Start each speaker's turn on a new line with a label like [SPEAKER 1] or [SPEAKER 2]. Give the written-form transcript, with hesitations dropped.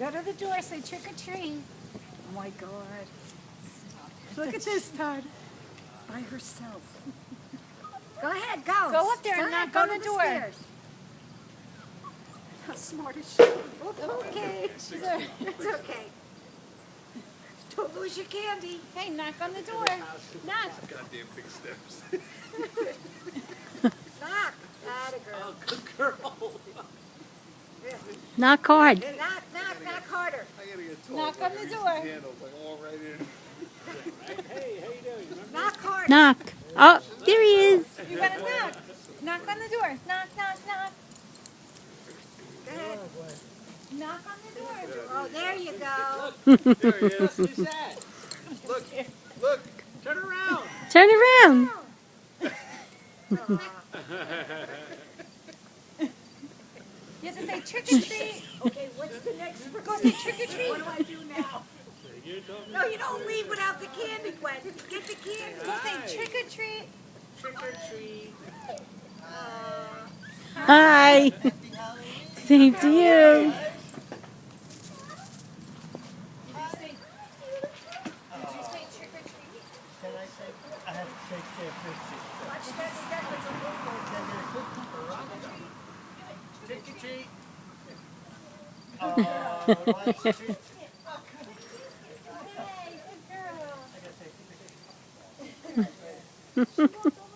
[SPEAKER 1] Go to the door, say trick or treat. Oh my God. Look at this, Todd. By herself. Go ahead, go.
[SPEAKER 2] Go up there and knock on the door.
[SPEAKER 1] Stairs. How smart is she? Okay. It's okay. Don't lose your candy.
[SPEAKER 2] Hey, knock on the door. Knock.
[SPEAKER 3] Goddamn big steps.
[SPEAKER 1] Knock. Atta girl.
[SPEAKER 3] Oh, good girl.
[SPEAKER 4] Knock hard.
[SPEAKER 1] Knock harder.
[SPEAKER 3] I gotta get told.
[SPEAKER 2] Knock on the door.
[SPEAKER 3] Handles, like, all right in.
[SPEAKER 1] Knock harder.
[SPEAKER 4] Knock. Oh, there he is.
[SPEAKER 2] You gotta knock. Knock on the door. Knock, knock, knock.
[SPEAKER 1] Go ahead.
[SPEAKER 2] Knock on the door.
[SPEAKER 1] Oh, there you go.
[SPEAKER 3] There he is. Who's that? Look, look. Turn around.
[SPEAKER 4] Turn around.
[SPEAKER 2] You have to say trick or treat.
[SPEAKER 1] Okay, what's the next?
[SPEAKER 2] Go say trick or treat.
[SPEAKER 1] What do I do now? No, you don't leave without the candy, Gwen. Get the candy.
[SPEAKER 2] Go say trick or treat.
[SPEAKER 1] Trick or treat.
[SPEAKER 4] Hi. Same to you.
[SPEAKER 3] Trick or treat.
[SPEAKER 2] Hey, good girl.